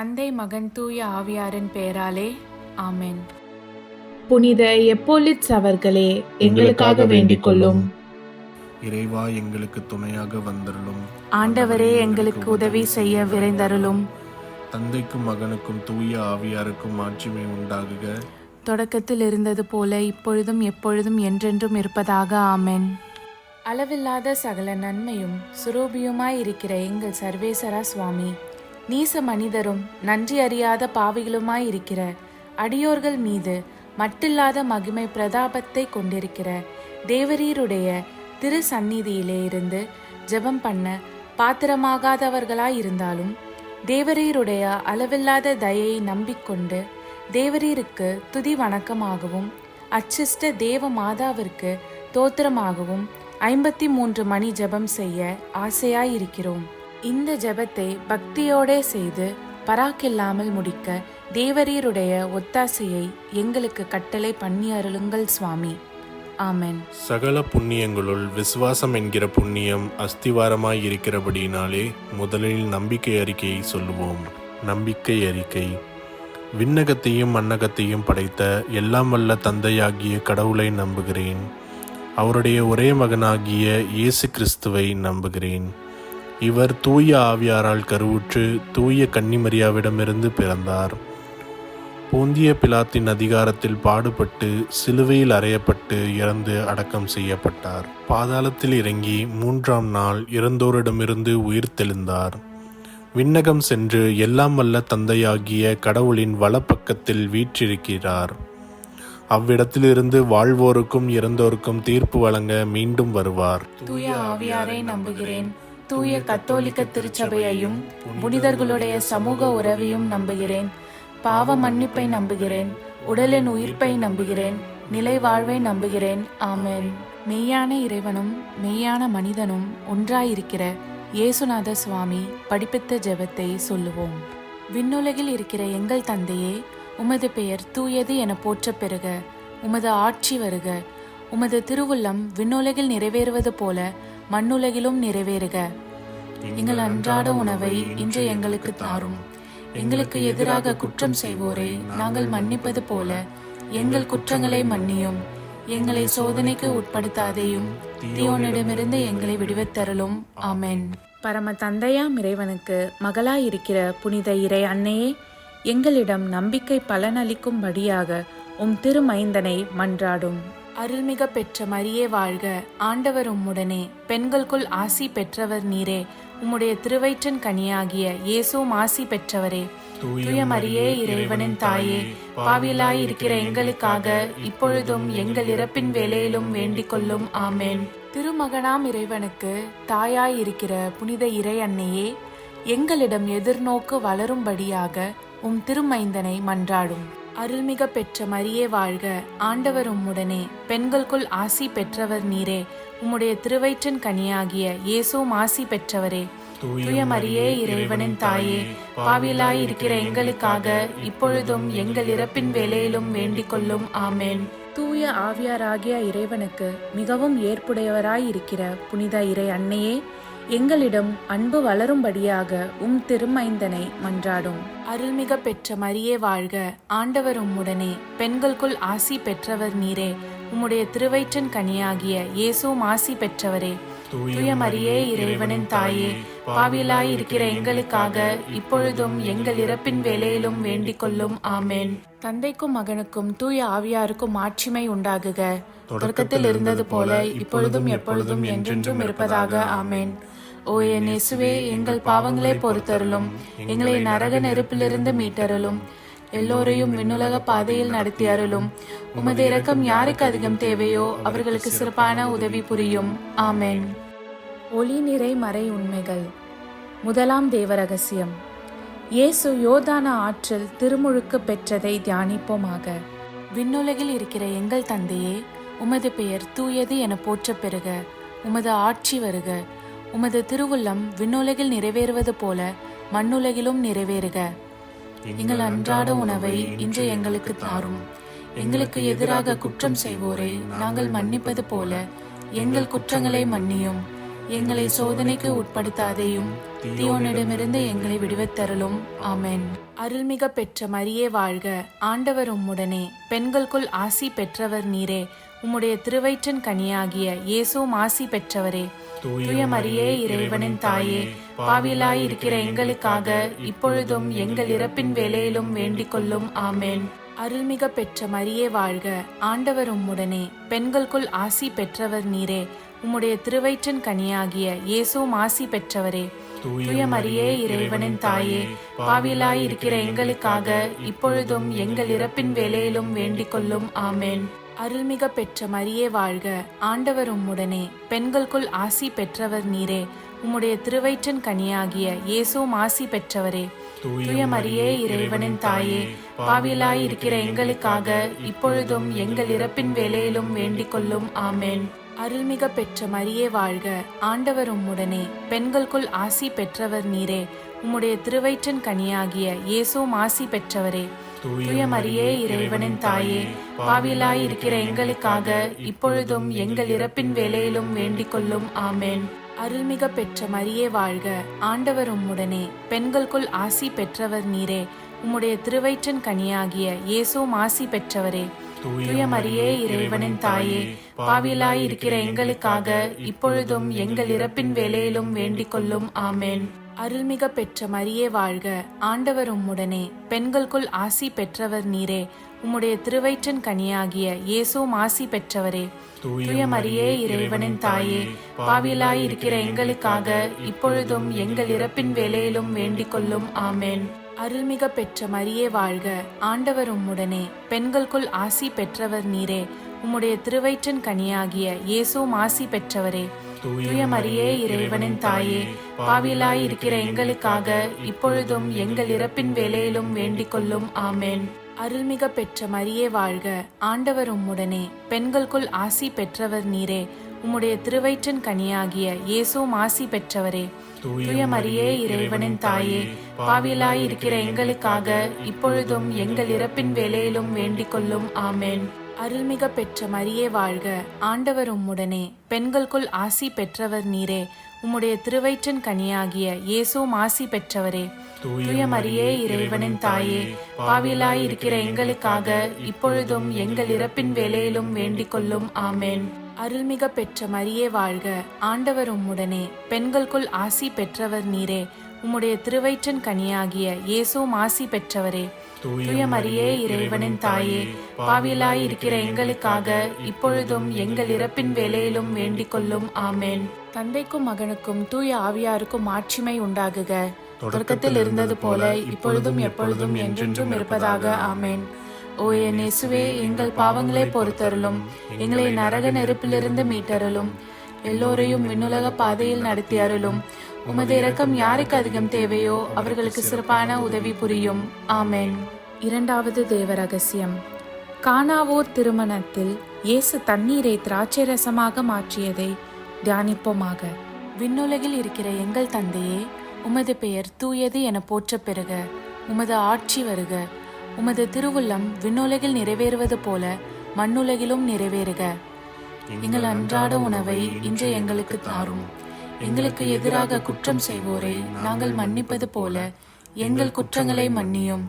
தந்தை, மகன், தூய ஆவியாரின் பெயராலே ஆமென். புனித எப்போலிட்ஸ் அவர்களே, எங்களுக்காக வேண்டிக் கொள்ளும். இறைவா, எங்களுக்கு துணையாக வந்தருளும். ஆண்டவரே, எங்களுக்கு உதவி செய்ய விரைந்தருளும். தந்தைக்கும் மகனுக்கும் தூய ஆவியாருக்கும் மாட்சிமை உண்டாகுக. தொடக்கத்தில் இருந்தது போல இப்பொழுதும் எப்பொழுதும் என்றென்றும் இருப்பதாக ஆமென். அளவில்லாத சகல நன்மையும் சுரூபியுமாய் இருக்கிற எங்கள் சர்வேசரா சுவாமி, நீச மனிதரும் நன்றி அறியாத பாவிகளுமாய் இருக்கிற அடியோர்கள் மீது மட்டில்லாத மகிமை பிரதாபத்தை கொண்டிருக்கிற தேவரீருடைய திரு சந்நிதியிலே இருந்து ஜெபம் பண்ண பாத்திரமாகாதவர்களாய் இருந்தாலும் தேவரீருடைய அளவில்லாத தயையை நம்பிக்கொண்டு தேவரீருக்கு துதி வணக்கமாகவும் அச்சிஷ்ட தேவ மாதாவிற்கு தோத்திரமாகவும் 53 மணி ஜெபம் செய்ய ஆசையாயிருக்கிறோம். இந்த ஜெபத்தை பக்தியோடே செய்து பராக்கில்லாமல் முடிக்க தேவரீருடைய ஒத்தாசையை எங்களுக்கு கட்டளை பண்ணி அருளுங்கள் சுவாமி. ஆமென். சகல புண்ணியங்களுள் விசுவாசம் என்கிற புண்ணியம் அஸ்திவாரமாய் இருக்கிறபடியினாலே முதலில் நம்பிக்கை அறிக்கையை சொல்லுவோம். நம்பிக்கை அறிக்கை. விண்ணகத்தையும் மண்ணகத்தையும் படைத்த எல்லாம் வல்ல தந்தையாகிய கடவுளை நம்புகிறேன். அவருடைய ஒரே மகனாகிய இயேசு கிறிஸ்துவை நம்புகிறேன். இவர் தூய ஆவியாரால் கருவுற்று தூய கன்னிமரியாவிடமிருந்து பிறந்தார். போந்திய பிலாத்தின் அதிகாரத்தில் பாடுபட்டு சிலுவையில் அறையப்பட்டு இறந்து அடக்கம் செய்யப்பட்டார். பாதாளத்தில் இறங்கி 3ஆம் நாள் இறந்தோரிடமிருந்து உயிர் தெழுந்தார். விண்ணகம் சென்று எல்லாம் வல்ல தந்தையாகிய கடவுளின் வலப்பக்கத்தில் வீற்றிருக்கிறார். அவ்விடத்திலிருந்து வாழ்வோருக்கும் இறந்தோருக்கும் தீர்ப்பு வழங்க மீண்டும் வருவார். தூய ஆவியாரை நம்புகிறேன். தூய கத்தோலிக்க திருச்சபையையும் புனிதர்களுடைய சமூக உறவையும் நம்புகிறேன். பாவ மன்னிப்பை நம்புகிறேன். உடலின் உயிர்ப்பை நம்புகிறேன். நிலை வாழ்வை நம்புகிறேன். ஆமென். மெய்யான இறைவனும் மெய்யான மனிதனும் ஒன்றாயிருக்கிற இயேசுநாத சுவாமி படிப்பித்த ஜெபத்தை சொல்லுவோம். விண்ணுலகில் இருக்கிற எங்கள் தந்தையே, உமது பெயர் தூயது என போற்றப் பெறுக. உமது ஆட்சி வருக. உமது திருவுள்ளம் விண்ணுலகில் நிறைவேறுவது போல மண்ணுலகிலும் நிறைவேறுக. எங்கள் அன்றாட உணவை இன்று எங்களுக்கு தாரும். எங்களுக்கு எதிராக குற்றம் செய்வோரை நாங்கள் மன்னிப்பது போல எங்கள் குற்றங்களை மன்னியும். எங்களை சோதனைக்கு உட்படுத்தாதேயும், தீயோனிடமிருந்து எங்களை விடுவித்தருளும். ஆமென். பரம தந்தையாம் இறைவனுக்கு மகளாயிருக்கிற புனித இறை அன்னையே, எங்களிடம் நம்பிக்கை பலனளிக்கும்படியாக உம் திருமைந்தனை மன்றாடும். அருள்மிக பெற்ற மரியே வாழ்க. ஆண்டவர் உம்முடனே, பெண்களுக்குள் ஆசி பெற்றவர் நீரே. உம்முடைய திருவயிற்றின் கனியாகிய இயேசுவும் ஆசி பெற்றவரே. தூய மரியே, இறைவனின் தாயே, பாவியலாய் இருக்கிற எங்களுக்காக இப்பொழுதும் எங்கள் இறப்பின் வேளையிலும் வேண்டிக் கொள்ளும். ஆமென். திருமகனாம் இறைவனுக்கு தாயாய் இருக்கிற புனித இறை அன்னையே, எங்களிடம் எதிர்நோக்கு வளரும்படியாக உம் திருமைந்தனை மன்றாடும். அருள்மிக பெற்ற மரியே வாழ்க. ஆண்டவர் உம்முடனே, பெண்களுக்குள் ஆசி பெற்றவர் நீரே. உம்முடைய திருவயிற்றின் கனியாகிய இயேசுவும் ஆசி பெற்றவரே. தூய மரியே, இறைவனின் தாயே, பாவியலாய் இருக்கிற எங்களுக்காக இப்பொழுதும் எங்கள் இறப்பின் வேளையிலும் வேண்டிக் கொள்ளும். ஆமென். தூய ஆவியாராகிய இறைவனுக்கு மிகவும் ஏற்புடையவராயிருக்கிற புனித இறை அன்னையே, எங்களிடம் அன்பு வளரும்படியாக உம் திருமைந்தனை மன்றாடும். அருள்மிக பெற்ற மரியே வாழ்க. ஆண்டவர் உம்முடனே, பெண்களுக்குள் ஆசி பெற்றவர் நீரே. உம்முடைய திருவயிற்றின் கனியாகிய இயேசுவும் ஆசி பெற்றவரே. தூய மரியே, இறைவனின் தாயே, பாவியலாய் இருக்கிற எங்களுக்காக இப்பொழுதும் எங்கள் இறப்பின் வேளையிலும் வேண்டிக் கொள்ளும். ஆமென். தந்தைக்கும் மகனுக்கும் தூய ஆவியாருக்கும் மாட்சிமை உண்டாகுக. தொடக்கத்தில் இருந்தது போல இப்பொழுதும் எப்பொழுதும் என்றென்றும் இருப்பதாக. ஆமென். ஓ என் இயேசுவே, எங்கள் பாவங்களை பொறுத்தருளும். எங்களை நரக நெருப்பிலிருந்து மீட்டருளும். எல்லோரையும் விண்ணுலக பாதையில் நடத்தி அருளும். உமது இரக்கம் யாருக்கு அதிகம் தேவையோ அவர்களுக்கு சிறப்பான உதவி புரியும். ஆமென். ஒளி நிறை மறை உண்மைகள். முதலாம் தேவ ரகசியம். இயேசு யோர்தான ஆற்றில் திருமுழுக்கு பெற்றதை தியானிப்போமாக. விண்ணுலகில் இருக்கிற எங்கள் தந்தையே, உமது பெயர் தூயது என போற்றப் பெறுக. உமது ஆட்சி வருக. உமது திருவுள்ளம் விண்ணுலகில் நிறைவேறுவது போல மண்ணுலகிலும் நிறைவேறுக. எங்கள் அன்றாட உணவை இன்று எங்களுக்கு தாரும். எங்களுக்கு எதிராக குற்றம் செய்வோரை நாங்கள் மன்னிப்பது போல எங்கள் குற்றங்களை மன்னியும். எங்களை சோதனைக்கு உட்படுத்தாதேயும் தீயோனிடமிருந்து எங்களை விடுவித்தருளும். ஆமென். அருள்மிக பெற்ற மரியே வாழ்க, ஆண்டவர் உம்முடனே, பெண்களுக்குள் ஆசி பெற்றவர் நீரே. உம்முடைய திருவயிற்றின் கனியாகிய இயேசுவும் ஆசி பெற்றவரே. தூய மரியே, இறைவனின் தாயே, பாவிலாயிருக்கிற எங்களுக்காக இப்பொழுதும் எங்கள் இறப்பின் வேளையிலும் வேண்டிக் கொள்ளும். ஆமென். அருள்மிக பெற்ற மரியே வாழ்க, ஆண்டவர் உம்முடனே, பெண்களுக்குள் ஆசி பெற்றவர் நீரே. உம்முடைய திருவயிற்றின் கனியாகிய இயேசுவும் ஆசி பெற்றவரே. தூய மரியே, இறைவனின் தாயே, பாவிலாயிருக்கிற எங்களுக்காக இப்பொழுதும் எங்கள் இறப்பின் வேளையிலும் வேண்டிக் கொள்ளும். ஆமென். அருள்மிக பெற்ற மரியே வாழ்க, ஆண்டவர் உம்முடனே, பெண்களுக்குள் ஆசி பெற்றவர் நீரே. உம்முடைய திருவயிற்றின் கனியாகிய இயேசுவும் ஆசி பெற்றவரே. தூய மரியே, இறைவனின் தாயே, பாவிலாயிருக்கிற எங்களுக்காக இப்பொழுதும் எங்கள் இறப்பின் வேளையிலும் வேண்டிக் கொள்ளும். ஆமென். அருள்மிக பெற்ற மரியே வாழ்க, ஆண்டவர் உம்முடனே, பெண்களுக்குள் ஆசி பெற்றவர் நீரே. உம்முடைய திருவயிற்றின் கனியாகிய இயேசுவும் ஆசி பெற்றவரே. தூய மரியே, இறைவனின் தாயே, பாவிலாயிருக்கிற எங்களுக்காக இப்பொழுதும் எங்கள் இறப்பின் வேளையிலும் வேண்டிக் கொள்ளும். ஆமென். அருள்மிக பெற்ற மரியே வாழ்க, ஆண்டவர் உம்முடனே, பெண்களுக்குள் ஆசி பெற்றவர் நீரே. உம்முடைய திருவயிற்றின் கனியாகிய இயேசுவும் ஆசி பெற்றவரே. தூய மரியே, இறைவனின் தாயே, பாவிலாயிருக்கிற எங்களுக்காக இப்பொழுதும் எங்கள் இறப்பின் வேளையிலும் வேண்டிக் கொள்ளும். ஆமென். அருள்மிக பெற்ற மரியே வாழ்க, ஆண்டவர் உம்முடனே, பெண்களுக்குள் ஆசி பெற்றவர் நீரே. உம்முடைய திருவயிற்றின் கனியாகிய இயேசுவும் ஆசி பெற்றவரே. தூய மரியே, இறைவனின் தாயே, பாவிலாயிருக்கிற எங்களுக்காக இப்பொழுதும் எங்கள் இறப்பின் வேளையிலும் வேண்டிக் கொள்ளும். ஆமென். அருள்மிக பெற்ற மரியே வாழ்க, ஆண்டவர் உம்முடனே, பெண்களுக்குள் ஆசி பெற்றவர் நீரே. உம்முடைய திருவயிற்றின் கனியாகிய இயேசுவும் ஆசி பெற்றவரே. தூய மரியே, இறைவனின் தாயே, பாவிலாயிருக்கிற எங்களுக்காக இப்பொழுதும் எங்கள் இறப்பின் வேளையிலும் வேண்டிக் கொள்ளும். ஆமென். அருள்மிக பெற்ற மரியே வாழ்க, ஆண்டவர் உம்முடனே, பெண்களுக்குள் ஆசி பெற்றவர் நீரே. உம்முடைய திருவயிற்றின் கனியாகிய இயேசுவும் ஆசி பெற்றவரே. தூய மரியே, இறைவனின் தாயே, பாவிலாயிருக்கிற எங்களுக்காக இப்பொழுதும் எங்கள் இறப்பின் வேளையிலும் வேண்டிக் கொள்ளும். ஆமென். அருள்மிக பெற்ற மரியே வாழ்க, ஆண்டவர் உம்முடனே, பெண்களுக்குள் ஆசி பெற்றவர் நீரே. உம்முடைய திருவயிற்றின் கனியாகிய இயேசுவும் ஆசி பெற்றவரே. தூய மரியே, இறைவனின் தாயே, பாவிலாயிருக்கிற எங்களுக்காக இப்பொழுதும் எங்கள் இறப்பின் வேளையிலும் வேண்டிக் கொள்ளும். ஆமென். அருள்மிக பெற்ற மரியே வாழ்க, ஆண்டவர் உம்முடனே, பெண்களுக்குள் ஆசி பெற்றவர் நீரே. உம்முடைய திருவயிற்றின் கனியாகிய இயேசுவும் ஆசி பெற்றவரே. தூய மரியே, இறைவனின் தாயே, பாவிலாயிருக்கிற எங்களுக்காக இப்பொழுதும் எங்கள் இறப்பின் வேளையிலும் வேண்டிக் கொள்ளும். ஆமென். தந்தைக்கும் மகனுக்கும் தூய ஆவியாருக்கும் ஆட்சிமை உண்டாகுக, தொடக்கத்தில் இருந்தது போல இப்பொழுதும் எப்பொழுதும் என்றென்றும் இருப்பதாக. ஆமென். ஓ என் இயேசுவே, எங்கள் பாவங்களை பொறுத்தருளும், எங்களை நரக நெருப்பிலிருந்து மீட்டருளும், எல்லோரையும் விண்ணுலக பாதையில் நடத்தி அருளும். உமது இரக்கம் யாருக்கு அதிகம் தேவையோ அவர்களுக்கு சிறப்பான உதவி புரியும். ஆமென். இரண்டாவது தேவ ரகசியம். கானாவூர் திருமணத்தில் இயேசு தண்ணீரை திராட்சை ரசமாக மாற்றியதை தியானிப்போமாக. விண்ணுலகில் இருக்கிற எங்கள் தந்தையே, உமது பெயர் தூயது என போற்ற பெறுக. உமது ஆட்சி வருக. உமது திருவுள்ளம் விண்ணுலகில் நிறைவேறுவது போல மண்ணுலகிலும் நிறைவேறுக. எங்கள் அன்றாட உணவை இன்று எங்களுக்கு தாரும். எங்களுக்கு எதிராக குற்றம் செய்வோரை நாங்கள் மன்னிப்பது போல எங்கள் குற்றங்களை மன்னியும்.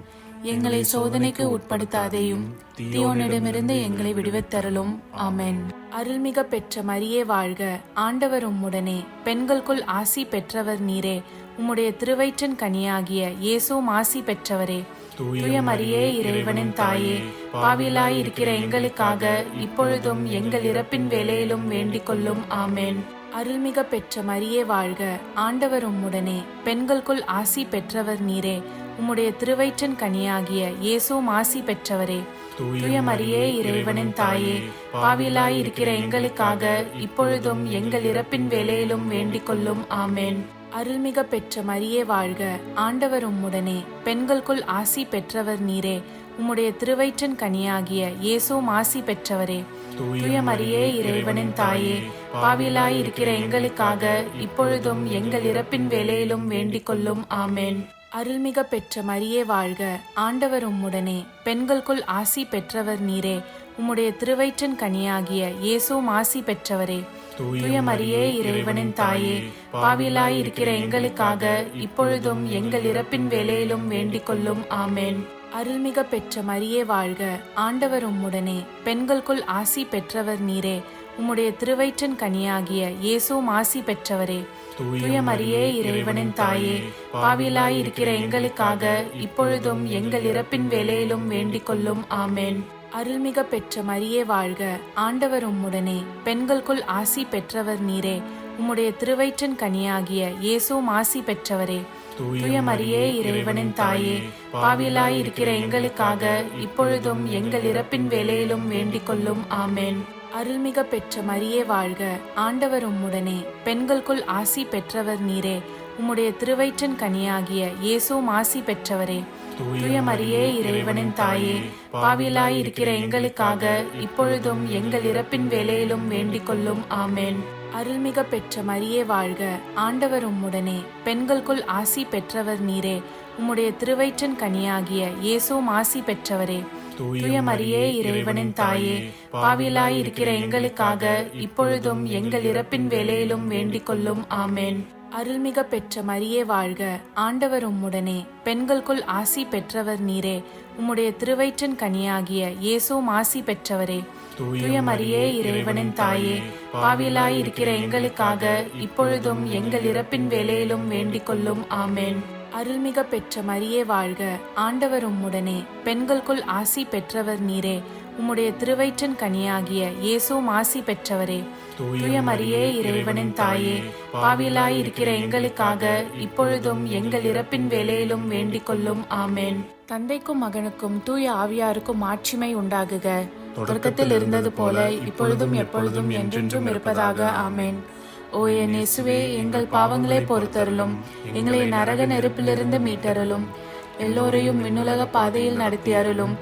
எங்களை சோதனைக்கு உட்படுத்தாதேயும் தீயோனிடமிருந்து எங்களை விடுவித்தருளும். ஆமென். அருள்மிக பெற்ற மரியே வாழ்க, ஆண்டவர் உம்முடனே, பெண்களுக்குள் ஆசி பெற்றவர் நீரே. உம்முடைய திருவயிற்றின் கனியாகிய இயேசுவும் ஆசி பெற்றவரே. தூய மரியே, இறைவனின் தாயே, பாவிலாயிருக்கிற எங்களுக்காக இப்பொழுதும் எங்கள் இறப்பின் வேளையிலும் வேண்டிக் கொள்ளும். ஆமென். அருள்மிக பெற்ற மரியே வாழ்க, ஆண்டவர் உம்முடனே, பெண்களுக்குள் ஆசி பெற்றவர் நீரே. உம்முடைய திருவயிற்றின் கனியாகிய இயேசுவும் ஆசி பெற்றவரே. தூய மரியே, இறைவனின் தாயே, பாவிலாயிருக்கிற எங்களுக்காக இப்பொழுதும் எங்கள் இறப்பின் வேளையிலும் வேண்டிக் கொள்ளும். ஆமென். அருள்மிக பெற்ற மரியே வாழ்க, ஆண்டவர் உம்முடனே, பெண்களுக்குள் ஆசி பெற்றவர் நீரே. உம்முடைய திருவயிற்றின் கனியாகிய இயேசுவும் ஆசி பெற்றவரே. தூய மரியே, இறைவனின் தாயே, பாவிலாயிருக்கிற எங்களுக்காக இப்பொழுதும் எங்கள் இறப்பின் வேளையிலும் வேண்டிக் கொள்ளும். ஆமென். அருள்மிக பெற்ற மரியே வாழ்க, ஆண்டவர் உம்முடனே, பெண்களுக்குள் ஆசி பெற்றவர் நீரே. உம்முடைய திருவயிற்றின் கனியாகிய இயேசுவும் ஆசி பெற்றவரே. தூய மரியே இறைவனின் தாயே, பாவிகளாய் இருக்கிற எங்களுக்காக இப்பொழுதும் எங்கள் இறப்பின் வேளையிலும் வேண்டிக் கொள்ளும். ஆமென். அருள்மிக பெற்ற மரியே வாழ்க, ஆண்டவர் உம்முடனே, பெண்களுக்குள் ஆசி பெற்றவர் நீரே. உம்முடைய திருவயிற்றின் கனியாகிய இயேசுவும் ஆசி பெற்றவரே. தூய மரியே இறைவனின் தாயே, பாவிகளாய் இருக்கிற எங்களுக்காக இப்பொழுதும் எங்கள் இறப்பின் வேளையிலும் வேண்டிக் கொள்ளும். ஆமென். அருள்மிக பெற்ற மரியே வாழ்க, ஆண்டவர் உம்முடனே, பெண்களுக்குள் ஆசி பெற்றவர் நீரே. உம்முடைய திருவயிற்றின் கனியாகிய இயேசுவும் ஆசி பெற்றவரே. தூய மரியே இறைவனின் தாயே, பாவிகளாய் இருக்கிற எங்களுக்காக இப்பொழுதும் எங்கள் இறப்பின் வேளையிலும் வேண்டிக் கொள்ளும். ஆமென். அருள்மிக பெற்ற மரியே வாழ்க, ஆண்டவர் உம்முடனே, பெண்களுக்குள் ஆசி பெற்றவர் நீரே. உம்முடைய திருவயிற்றின் கனியாகிய இயேசுவும் ஆசி பெற்றவரே. தூய மரியே இறைவனின் தாயே, பாவிகளாய் இருக்கிற எங்களுக்காக இப்பொழுதும் எங்கள் இறப்பின் வேளையிலும் வேண்டிக் கொள்ளும். ஆமென். அருள்மிக பெற்ற மரியே வாழ்க, ஆண்டவர் உம்முடனே, பெண்களுக்குள் ஆசி பெற்றவர் நீரே. உம்முடைய திருவயிற்றின் கனியாகிய இயேசுவும் ஆசி பெற்றவரே. தூய மரியே இறைவனின் தாயே, பாவிகளாய் இருக்கிற எங்களுக்காக இப்பொழுதும் எங்கள் இறப்பின் வேளையிலும் வேண்டிக் கொள்ளும். ஆமென். அருள்மிக பெற்ற மரியே வாழ்க, ஆண்டவர் உம்முடனே, பெண்களுக்குள் ஆசி பெற்றவர் நீரே. உம்முடைய திருவயிற்றின் கனியாகிய இயேசுவும் ஆசி பெற்றவரே. தூய மரியே இறைவனின் தாயே, பாவிகளாய் இருக்கிற எங்களுக்காக இப்பொழுதும் எங்கள் இறப்பின் வேளையிலும் வேண்டிக் கொள்ளும். ஆமென். அருள்மிக பெற்ற மரியே வாழ்க, ஆண்டவர் உம்முடனே, பெண்களுக்குள் ஆசி பெற்றவர் நீரே. உம்முடைய திருவயிற்றின் கனியாகிய இயேசுவும் ஆசி பெற்றவரே. தூய மரியே இறைவனின் தாயே, பாவிகளாய் இருக்கிற எங்களுக்காக இப்பொழுதும் எங்கள் இறப்பின் வேளையிலும் வேண்டிக் கொள்ளும். ஆமென். தந்தைக்கும் மகனுக்கும் தூய ஆவியாருக்கும் ஆட்சிமை உண்டாகுக, தொடக்கத்தில் இருந்தது போல இப்பொழுதும் எப்பொழுதும் என்றென்றும் இருப்பதாக. ஆமென். ஓ என் இயேசுவே, எங்கள் பாவங்களை பொறுத்தருளும், எங்களை நரக நெருப்பிலிருந்து மீட்டருளும், எல்லோரையும் விண்ணுலக பாதையில் நடத்தி அருளும்.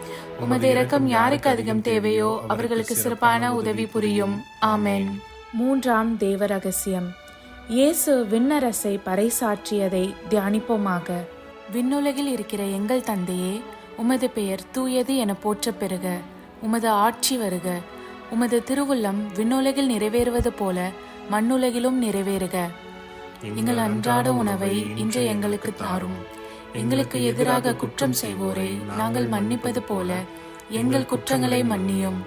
உமது இரக்கம் யாருக்கு அதிகம் தேவையோ அவர்களுக்கு சிறப்பான உதவி புரியும். ஆமென். மூன்றாம் தேவ ரகசியம், இயேசு விண்ணரசை பறைசாற்றியதை தியானிப்போமாக. விண்ணுலகில் இருக்கிற எங்கள் தந்தையே, உமது பெயர் தூயது என போற்றப் பெறுக. உமது ஆட்சி வருக. உமது திருவுள்ளம் விண்ணுலகில் நிறைவேறுவது போல மண்ணுலகிலும் நிறைவேறுக. எங்கள் அன்றாட உணவை இன்று எங்களுக்கு தாரும். எங்களுக்கு எதிராக குற்றம் செய்வோரை நாங்கள் மன்னிப்பது போல எங்கள் குற்றங்களை மன்னியும்.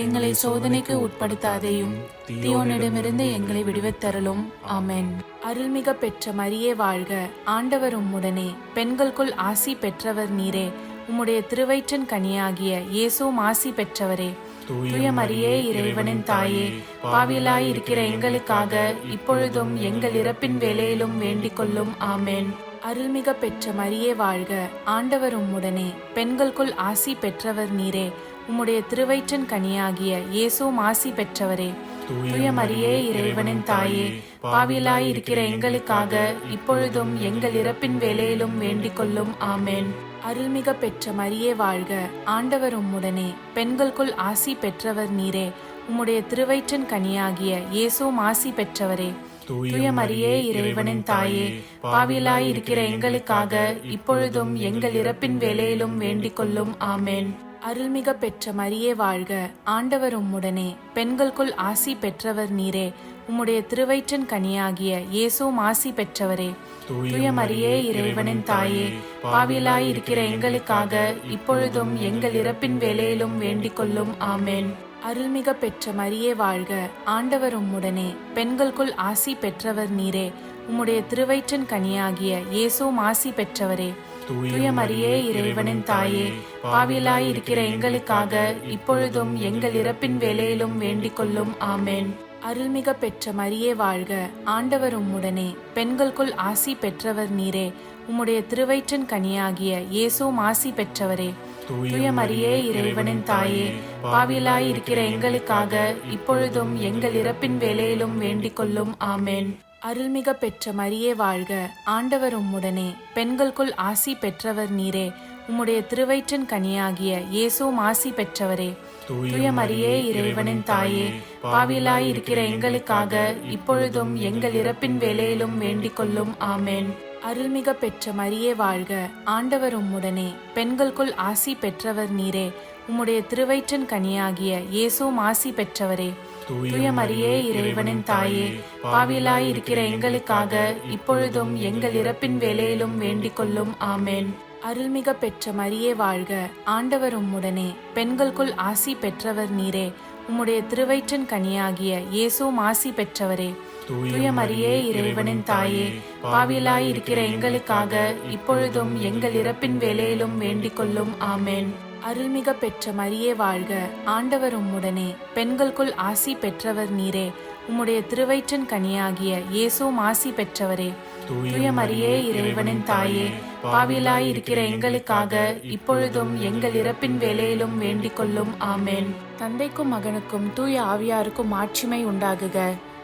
எங்களை சோதனைக்கு உட்படுத்தாதேயும், தீயோனிடமிருந்து எங்களை விடுவித்தருளும். ஆமென். அருள்மிக பெற்ற மரியே வாழ்க, ஆண்டவர் உம்முடனே, பெண்களுக்குள் ஆசி பெற்றவர் நீரே. உம்முடைய திருவயிற்றின் கனியாகிய இயேசுவும் ஆசி பெற்றவரே. தூய மரியே இறைவனின் தாயே, பாவிகளாய் இருக்கிற எங்களுக்காக இப்பொழுதும் எங்கள் இறப்பின் வேளையிலும் வேண்டிக் கொள்ளும். ஆமென். அருள்மிக பெற்ற மரியே வாழ்க, ஆண்டவர் உம்முடனே, பெண்களுக்குள் ஆசி பெற்றவர் நீரே. உம்முடைய திருவயிற்றின் கனியாகிய இயேசுவும் ஆசி பெற்றவரே. தூய மரியே இறைவனின் தாயே, பாவிகளாய் இருக்கிற எங்களுக்காக இப்பொழுதும் எங்கள் இறப்பின் வேளையிலும் வேண்டிக் கொள்ளும். ஆமென். அருள்மிக பெற்ற மரியே வாழ்க, ஆண்டவர் உம்முடனே, பெண்களுக்குள் ஆசி பெற்றவர் நீரே. உம்முடைய திருவயிற்றின் கனியாகிய இயேசுவும் ஆசி பெற்றவரே. தூய மரியே இறைவனின் தாயே, பாவிகளாய் இருக்கிற எங்களுக்காக இப்பொழுதும் எங்கள் இறப்பின் வேளையிலும் வேண்டிக் கொள்ளும். ஆமென். அருள்மிக பெற்ற மரியே வாழ்க, ஆண்டவர் உம்முடனே, பெண்களுக்குள் ஆசி பெற்றவர் நீரே. உம்முடைய திருவயிற்றின் கனியாகிய இயேசுவும் ஆசி பெற்றவரே. தூய மரியே இறைவனின் தாயே, பாவிகளாய் இருக்கிற எங்களுக்காக இப்பொழுதும் எங்கள் இறப்பின் வேளையிலும் வேண்டிக் கொள்ளும். ஆமென். அருள்மிக பெற்ற மரியே வாழ்க, ஆண்டவர் உம்முடனே, பெண்களுக்குள் ஆசி பெற்றவர் நீரே. உம்முடைய திருவயிற்றின் கனியாகிய இயேசுவும் ஆசி பெற்றவரே. தூய மரியே இறைவனின் தாயே, பாவிகளாய் இருக்கிற எங்களுக்காக இப்பொழுதும் எங்கள் இறப்பின் வேளையிலும் வேண்டிக் கொள்ளும். ஆமென். அருள்மிக பெற்ற மரியே வாழ்க, ஆண்டவர் உம்முடனே, பெண்களுக்குள் ஆசி பெற்றவர் நீரே. உம்முடைய திருவயிற்றின் கனியாகிய இயேசுவும் ஆசி பெற்றவரே. தூய மரியே இறைவனின் தாயே, பாவிகளாய் இருக்கிற எங்களுக்காக இப்பொழுதும் எங்கள் இறப்பின் வேளையிலும் வேண்டிக் கொள்ளும். ஆமென். அருள்மிக பெற்ற மரியே வாழ்க, ஆண்டவர் உம்முடனே, பெண்களுக்குள் ஆசி பெற்றவர் நீரே. உம்முடைய திருவயிற்றின் கனியாகிய இயேசுவும் ஆசி பெற்றவரே. தூய மரியே இறைவனின் தாயே, பாவிகளாய் இருக்கிற எங்களுக்காக இப்பொழுதும் எங்கள் இறப்பின் வேளையிலும் வேண்டிக் கொள்ளும். ஆமென். அருள்மிக பெற்ற மரியே வாழ்க, ஆண்டவர் உம்முடனே, பெண்களுக்குள் ஆசி பெற்றவர் நீரே. உம்முடைய திருவயிற்றின் கனியாகிய இயேசுவும் ஆசி பெற்றவரே. தூய மரியே இறைவனின் தாயே, பாவிலாய் இருக்கிற எங்களுக்காக இப்பொழுதும் எங்கள் இறப்பின் வேளையிலும் வேண்டிக் கொள்ளும். ஆமேன். அருள்மிக பெற்ற மரியே வாழ்க, ஆண்டவர் உம்முடனே, பெண்களுக்குள் ஆசி பெற்றவர் நீரே. உம்முடைய திருவயிற்றின் கனியாகிய இயேசுவும் ஆசி பெற்றவரே. தூய மரியே இறைவனின் தாயே, பாவிலாய் இருக்கிற எங்களுக்காக இப்பொழுதும் எங்கள் இறப்பின் வேளையிலும் வேண்டிக் கொள்ளும். ஆமேன். அருள்மிக பெற்ற மரியே வாழ்க, ஆண்டவர் உம்முடனே, பெண்களுக்குள் ஆசி பெற்றவர் நீரே. உம்முடைய திருவயிற்றின் கனியாகிய இயேசுவும் ஆசி பெற்றவரே. தூய மரியே இறைவனின் தாயே, பாவிலாய் இருக்கிற எங்களுக்காக இப்பொழுதும் எங்கள் இறப்பின் வேளையிலும் வேண்டிக் கொள்ளும். ஆமேன். தந்தைக்கும் மகனுக்கும் தூய ஆவியாருக்கும் ஆட்சிமை உண்டாகுக,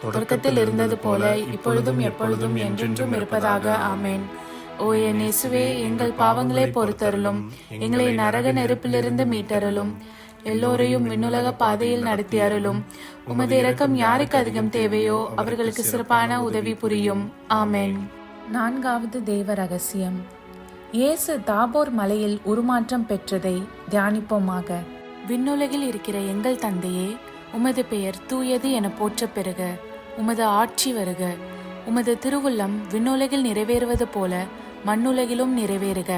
தொடக்கத்தில் இருந்தது போல இப்பொழுதும் எப்பொழுதும் என்றென்றும் இருப்பதாக. ஆமேன். ஓ என் இயேசுவே, எங்கள் பாவங்களை பொறுத்தருளும், எங்களை நரக நெருப்பிலிருந்து மீட்டருளும், எல்லோரையும் விண்ணுலக பாதையில் நடத்தி அருளும். உமது இரக்கம் யாருக்கு அதிகம் தேவையோ அவர்களுக்கு சிறப்பான உதவி புரியும். ஆமென். 4வது தேவ ரகசியம். இயேசு தாபோர் மலையில் உருமாற்றம் பெற்றதை தியானிப்போமாக. விண்ணுலகில் இருக்கிற எங்கள் தந்தையே, உமது பெயர் தூயது என போற்ற பெறுக. உமது ஆட்சி வருக. உமது திருவுள்ளம் விண்ணுலகில் நிறைவேறுவது போல மண்ணுலகிலும் நிறைவேறுக.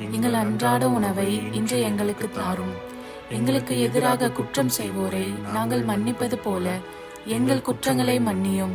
எங்கள் அன்றாட உணவை இன்று எங்களுக்கு தாரும். எங்களுக்கு எதிராக குற்றம் செய்வோரை நாங்கள் மன்னிப்பது போல எங்கள் குற்றங்களை மன்னியும்.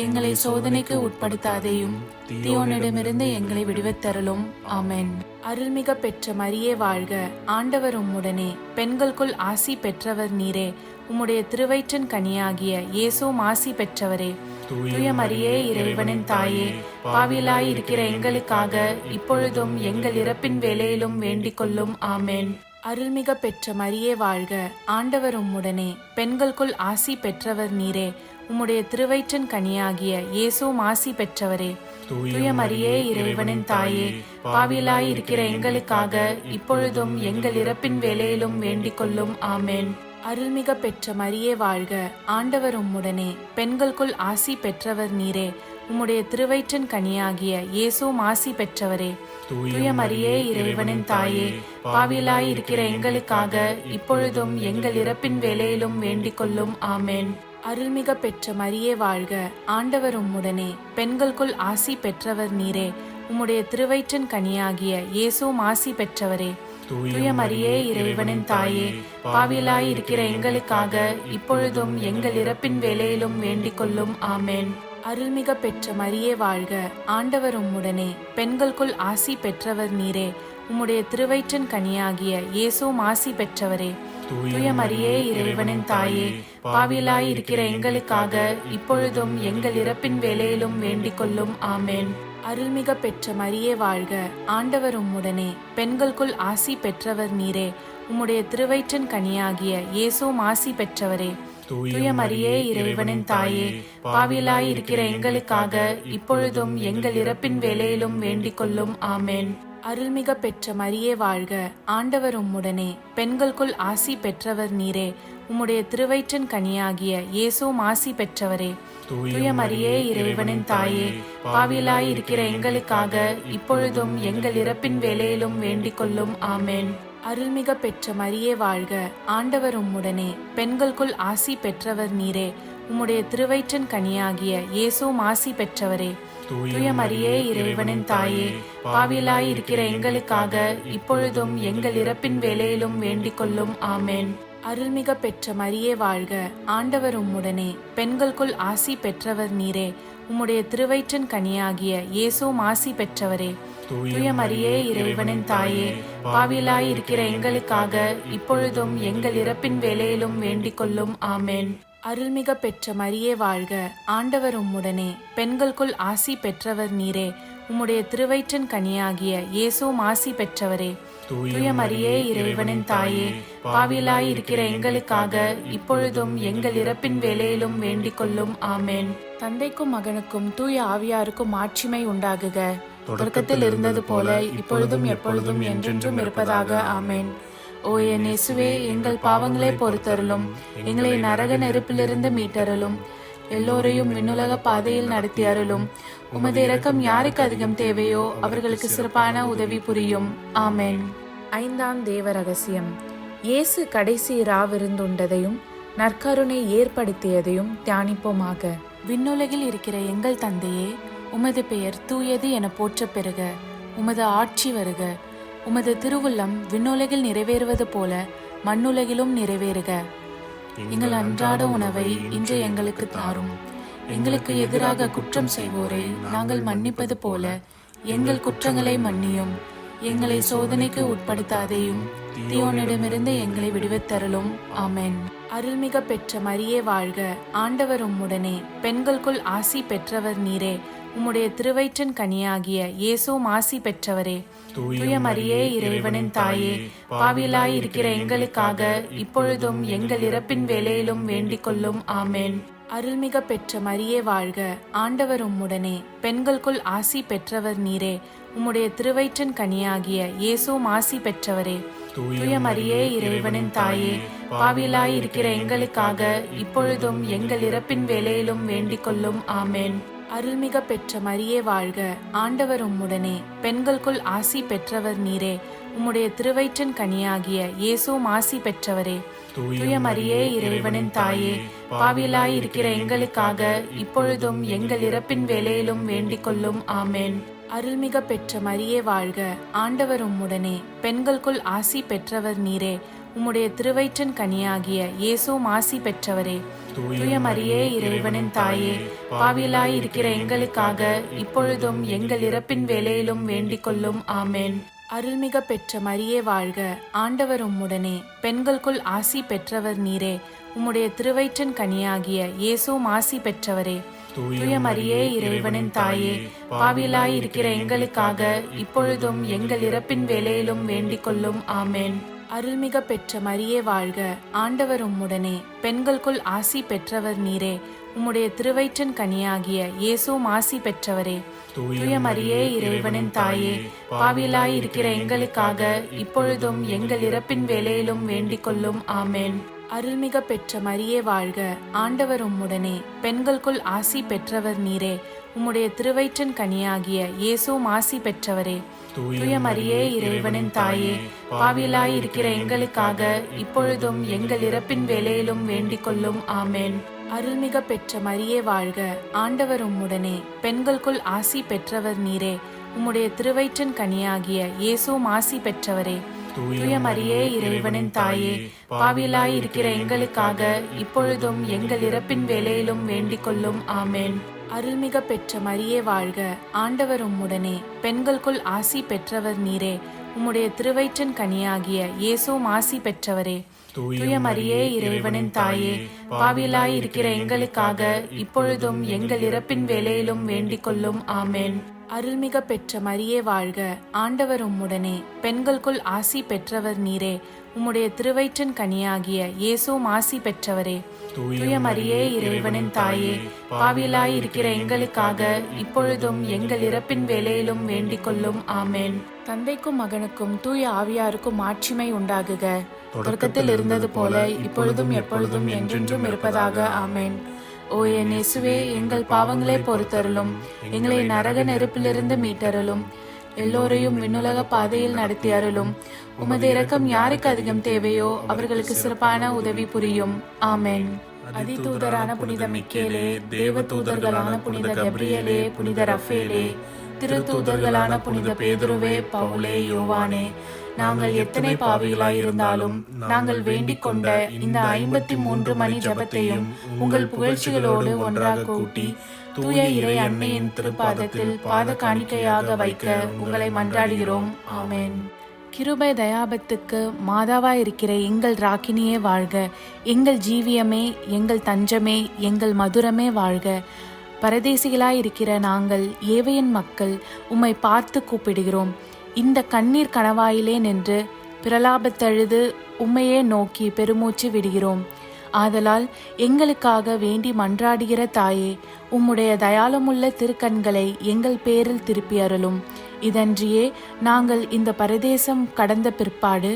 எங்களை சோதனைக்கு உட்படுத்தாதேயும், தீயோனிடமிருந்து எங்களை விடுவித்தருளும். ஆமென். அருள்மிக பெற்ற மரியே வாழ்க, ஆண்டவர் உம்முடனே, பெண்களுக்குள் ஆசி பெற்றவர் நீரே. உம்முடைய திருவயிற்றின் கனியாகிய இயேசுவும் ஆசி பெற்றவரே. தூய மரியே இறைவனின் தாயே, பாவிலாய் இருக்கிற எங்களுக்காக இப்பொழுதும் எங்கள் இறப்பின் வேளையிலும் வேண்டிக் கொள்ளும். ஆமேன். அருள்மிக பெற்ற மரியே வாழ்க, ஆண்டவர் உம்முடனே, பெண்களுக்குள் ஆசி பெற்றவர் நீரே. உம்முடைய திருவயிற்றின் கனியாகிய இயேசுவும் ஆசி பெற்றவரே. தூய மரியே இறைவனின் தாயே, பாவிலாய் இருக்கிற எங்களுக்காக இப்பொழுதும் எங்கள் இறப்பின் வேளையிலும் வேண்டிக் கொள்ளும். ஆமேன். அருள்மிக பெற்ற மரியே வாழ்க, ஆண்டவர் உம்முடனே, பெண்களுக்குள் ஆசி பெற்றவர் நீரே. உம்முடைய திருவயிற்றின் கனியாகிய இயேசுவும் ஆசி பெற்றவரே. தூய மரியே இறைவனின் தாயே, பாவிலாய் இருக்கிற எங்களுக்காக இப்பொழுதும் எங்கள் இறப்பின் வேளையிலும் வேண்டிக் கொள்ளும். ஆமேன். அருள்மிக பெற்ற மரியே வாழ்க, ஆண்டவர் உம்முடனே, பெண்களுக்குள் ஆசி பெற்றவர் நீரே. உம்முடைய திருவயிற்றின் கனியாகிய இயேசுவும் ஆசி பெற்றவரே. தூய மரியே இறைவனின் தாயே, பாவிலாய் இருக்கிற எங்களுக்காக இப்பொழுதும் எங்கள் இறப்பின் வேளையிலும் வேண்டிக் கொள்ளும். ஆமேன். அருள்மிக பெற்ற மரியே வாழ்க, ஆண்டவர் உம்முடனே, பெண்களுக்குள் ஆசி பெற்றவர் நீரே. உம்முடைய திருவயிற்றின் கனியாகிய இயேசுவும் ஆசி பெற்றவரே. தூய மரியே இறைவனின் தாயே, பாவிலாய் இருக்கிற எங்களுக்காக இப்பொழுதும் எங்கள் இறப்பின் வேளையிலும் வேண்டிக் கொள்ளும். ஆமேன். அருள்மிக பெற்ற மரியே வாழ்க, ஆண்டவர் உம்முடனே, பெண்களுக்குள் ஆசி பெற்றவர் நீரே. உம்முடைய திருவயிற்றின் கனியாகிய இயேசுவும் ஆசி பெற்றவரே. தூய மரியே இறைவனின் தாயே, பாவிலாய் இருக்கிற எங்களுக்காக இப்பொழுதும் எங்கள் இறப்பின் வேளையிலும் வேண்டிக் கொள்ளும். ஆமேன். அருள்மிக பெற்ற மரியே வாழ்க, ஆண்டவர் உம்முடனே, பெண்களுக்குள் ஆசி பெற்றவர் நீரே. உம்முடைய திருவயிற்றின் கனியாகிய இயேசுவும் ஆசி பெற்றவரே. தூய மரியே இறைவனின் தாயே, பாவிலாய் இருக்கிற எங்களுக்காக இப்பொழுதும் எங்கள் இறப்பின் வேளையிலும் வேண்டிக் கொள்ளும். ஆமேன். அருள்மிக பெற்ற மரியே வாழ்க, ஆண்டவர் உம்முடனே, பெண்களுக்குள் ஆசி பெற்றவர் நீரே. உம்முடைய திருவயிற்றின் கனியாகிய இயேசுவும் ஆசி பெற்றவரே. தூய மரியே இறைவனின் தாயே, பாவிலாய் இருக்கிற எங்களுக்காக இப்பொழுதும் எங்கள் இறப்பின் வேளையிலும் வேண்டிக் கொள்ளும். ஆமேன். அருள்மிக பெற்ற மரியே வாழ்க, ஆண்டவர் உம்முடனே, பெண்களுக்குள் ஆசி பெற்றவர் நீரே. உம்முடைய திருவயிற்றின் கனியாகிய இயேசுவும் ஆசி பெற்றவரே. தூய மரியே இறைவனின் தாயே, பாவிலாய் இருக்கிற எங்களுக்காக இப்பொழுதும் எங்கள் இறப்பின் வேளையிலும் வேண்டிக் கொள்ளும். ஆமேன். அருள்மிக பெற்ற மரியே வாழ்க, ஆண்டவர் உம்முடனே, பெண்களுக்குள் ஆசி பெற்றவர் நீரே. உம்முடைய திருவயிற்றின் கனியாகிய இயேசுவும் ஆசி பெற்றவரே. தூய மரியே இறைவனின் தாயே, பாவிலாய் இருக்கிற எங்களுக்காக இப்பொழுதும் எங்கள் இறப்பின் வேளையிலும் வேண்டிக் கொள்ளும். ஆமேன். தந்தைக்கும் மகனுக்கும் தூய ஆவியாருக்கும் ஆட்சிமை உண்டாகுக, தொடக்கத்தில் இருந்தது போல இப்பொழுதும் எப்பொழுதும் என்றென்றும் இருப்பதாக. ஆமேன். ஓ என் இயேசுவே, எங்கள் பாவங்களை பொறுத்தருளும், எங்களை நரக நெருப்பிலிருந்து மீட்டருளும், எல்லோரையும் விண்ணுலக பாதையில் நடத்தி அருளும். உமது இரக்கம் யாருக்கு அதிகம் தேவையோ அவர்களுக்கு சிறப்பான உதவி புரியும். ஆமென். 5ஆம் தேவ ரகசியம். இயேசு கடைசி ராவிருந்துண்டதையும் நற்கருணை ஏற்படுத்தியதையும் தியானிப்போமாக. விண்ணுலகில் இருக்கிற எங்கள் தந்தையே, உமது பெயர் தூயது என போற்றப் பெறுக. உமது ஆட்சி வருக. உமது திருவுள்ளம் விண்ணுலகில் நிறைவேறுவது போல மண்ணுலகிலும் நிறைவேறுக. எங்கள் அன்றாட உணவை இன்று எங்களுக்கு தாரும். எங்களுக்கு எதிராக குற்றம் செய்வோரை நாங்கள் மன்னிப்பது போல எங்கள் குற்றங்களை மன்னியும். எங்களை சோதனைக்கு உட்படுத்தாதேயும், தீயோனிடமிருந்து எங்களை விடுவித்தருளும். ஆமென். அருள்மிக பெற்ற மரியே வாழ்க. ஆண்டவர் உம்முடனே, பெண்களுக்குள் ஆசி பெற்றவர் நீரே. உம்முடைய திருவயிற்றின் கனியாகிய இயேசுவும் ஆசி பெற்றவரே. தூய மரியே, இறைவனின் தாயே, பாவிலாய் இருக்கிற எங்களுக்காக இப்பொழுதும் எங்கள் இறப்பின் வேளையிலும் வேண்டிக் கொள்ளும். ஆமென். அருள்மிக பெற்ற மரியே வாழ்க. ஆண்டவர் உம்முடனே, பெண்களுக்குள் ஆசி பெற்றவர் நீரே. உம்முடைய திருவயிற்றின் கனியாகிய இயேசுவும் ஆசி பெற்றவரே. தூய மரியே, இறைவனின் தாயே, பாவிலாய் இருக்கிற எங்களுக்காக இப்பொழுதும் எங்கள் இறப்பின் வேளையிலும் வேண்டிக் கொள்ளும். ஆமென். அருள்மிக பெற்ற மரியே வாழ்க. ஆண்டவர் உம்முடனே, பெண்களுக்குள் ஆசி பெற்றவர் நீரே. உம்முடைய திருவயிற்றின் கனியாகிய இயேசுவும் ஆசி பெற்றவரே. தூய மரியே, இறைவனின் தாயே, பாவிலாய் இருக்கிற எங்களுக்காக இப்பொழுதும் எங்கள் இறப்பின் வேளையிலும் வேண்டிக் கொள்ளும். ஆமென். அருள்மிக பெற்ற மரியே வாழ்க. ஆண்டவர் உம்முடனே, பெண்களுக்குள் ஆசி பெற்றவர் நீரே. உம்முடைய திருவயிற்றின் கனியாகிய இயேசுவும் ஆசி பெற்றவரே. தூய மரியே, இறைவனின் தாயே, பாவிலாய் இருக்கிற எங்களுக்காக இப்பொழுதும் எங்கள் இறப்பின் வேளையிலும் வேண்டிக் கொள்ளும். ஆமென். அருள்மிக பெற்ற மரியே வாழ்க. ஆண்டவர் உம்முடனே, பெண்களுக்குள் ஆசி பெற்றவர் நீரே. உம்முடைய திருவயிற்றின் கனியாகிய இயேசுவும் ஆசி பெற்றவரே. தூய மரியே, இறைவனின் தாயே, பாவிலாய் இருக்கிற எங்களுக்காக இப்பொழுதும் எங்கள் இறப்பின் வேளையிலும் வேண்டிக் கொள்ளும். ஆமென். அருள்மிக பெற்ற மரியே வாழ்க. ஆண்டவர் உம்முடனே, பெண்களுக்குள் ஆசி பெற்றவர் நீரே. உம்முடைய திருவயிற்றின் கனியாகிய இயேசுவும் ஆசி பெற்றவரே. தூய மரியே, இறைவனின் தாயே, பாவிலாய் இருக்கிற எங்களுக்காக இப்பொழுதும் எங்கள் இறப்பின் வேளையிலும் வேண்டிக் கொள்ளும். ஆமென். அருள்மிக பெற்ற மரியே வாழ்க. ஆண்டவர் உம்முடனே, பெண்களுக்குள் ஆசி பெற்றவர் நீரே. உம்முடைய திருவயிற்றின் கனியாகிய இயேசுவும் ஆசி பெற்றவரே. தூய மரியே, இறைவனின் தாயே, பாவிலாய் இருக்கிற எங்களுக்காக இப்பொழுதும் எங்கள் இறப்பின் வேளையிலும் வேண்டிக் கொள்ளும். ஆமென். அருள்மிக பெற்ற மரியே வாழ்க. ஆண்டவர் உம்முடனே, பெண்களுக்குள் ஆசி பெற்றவர் நீரே. உம்முடைய திருவயிற்றின் கனியாகிய இயேசுவும் ஆசி பெற்றவரே. தூய மரியே, இறைவனின் தாயே, பாவிலாய் இருக்கிற எங்களுக்காக இப்பொழுதும் எங்கள் இறப்பின் வேளையிலும் வேண்டிக் கொள்ளும். ஆமென். அருள்மிக பெற்ற மரியே வாழ்க. ஆண்டவர் உம்முடனே, பெண்களுக்குள் ஆசி பெற்றவர் நீரே. உம்முடைய திருவயிற்றின் கனியாகிய இயேசுவும் ஆசி பெற்றவரே. தூய மரியே, இறைவனின் தாயே, பாவிலாய் இருக்கிற எங்களுக்காக இப்பொழுதும் எங்கள் இறப்பின் வேளையிலும் வேண்டிக் கொள்ளும். ஆமென். அருள்மிக பெற்ற மரியே வாழ்க. ஆண்டவர் உம்முடனே, பெண்களுக்குள் ஆசி பெற்றவர் நீரே. உம்முடைய திருவயிற்றின் கனியாகிய இயேசுவும் ஆசி பெற்றவரே. தூய மரியே, இறைவனின் தாயே, பாவிலாய் இருக்கிற எங்களுக்காக இப்பொழுதும் எங்கள் இறப்பின் வேளையிலும் வேண்டிக் கொள்ளும். ஆமென். தந்தைக்கும் மகனுக்கும் தூய ஆவியாருக்கும் ஆட்சிமை உண்டாகுக. தொடக்கத்தில் இருந்தது போல இப்பொழுதும் எப்பொழுதும் என்றென்றும் இருப்பதாக. ஆமென். ஓ என் இயேசுவே, எங்கள் பாவங்களை பொறுத்தருளும். எங்களை நரக நெருப்பிலிருந்து மீட்டருளும். எல்லோரையும் விண்ணுலக பாதையில் நடத்தி அருளும். உமது இரக்கம் யாருக்கு அதிகம் தேவையோ அவர்களுக்கு சிறப்பான உதவி புரியும். ஆமென். அதிதூதரான புனித மிக்கேலே, தேவ தூதர்களான புனித கப்ரியேலே, புனித ரஃபேலே, திருத்தூதர்களான புனித பேதுருவே, பவுலே, யோவானே, நாங்கள் எத்தனை பாவிகளாய் இருந்தாலும் நாங்கள் வேண்டிக் கொண்ட இந்த 53 மணி ஜபத்தையும் உங்கள் புகழ்ச்சிகளோடு ஒன்றாக கூட்டி தூய இறை அன்னையின் திருப்பாதத்தில் பாத காணிக்கையாக வைக்க உங்களை மன்றாடுகிறோம். ஆமென். கிருபை தயாபத்துக்கு மாதாவாய் இருக்கிற எங்கள் ராக்கினியே வாழ்க. எங்கள் ஜீவியமே, எங்கள் தஞ்சமே, எங்கள் மதுரமே வாழ்க. பரதேசிகளாய் இருக்கிற நாங்கள் ஏவையின் மக்கள் உம்மை பார்த்து கூப்பிடுகிறோம். இந்த கண்ணீர் கணவாயிலே நின்று பிரலாபத்தழுது உம்மையே நோக்கி பெருமூச்சு விடுகிறோம். ஆதலால் எங்களுக்காக வேண்டி மன்றாடுகிற தாயே, உம்முடைய தயாளமுள்ள திருக்கண்களை எங்கள் பேரில் திருப்பி அருளும். இதன்றியே நாங்கள் இந்த பரதேசம் கடந்த பிற்பாடு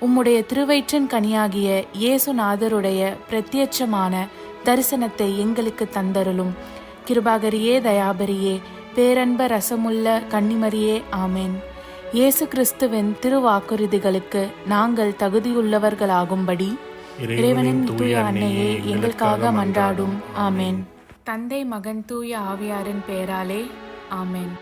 உம்முடைய திருவயிற்றின் கனியாகிய இயேசுநாதருடைய பிரத்யட்சமான தரிசனத்தை எங்களுக்கு தந்தருளும். கிருபாகரியே, தயாபரியே, பேரன்ப ரசமுள்ள கன்னிமரியே, ஆமென். இயேசு கிறிஸ்துவின் திருவாக்குறுதிகளுக்கு நாங்கள் தகுதியுள்ளவர்களாகும்படி இறைவனின் தூய அன்னையே எங்களுக்காக மன்றாடும். ஆமென். தந்தை, மகன், தூய ஆவியாரின் பெயராலே ஆமென்.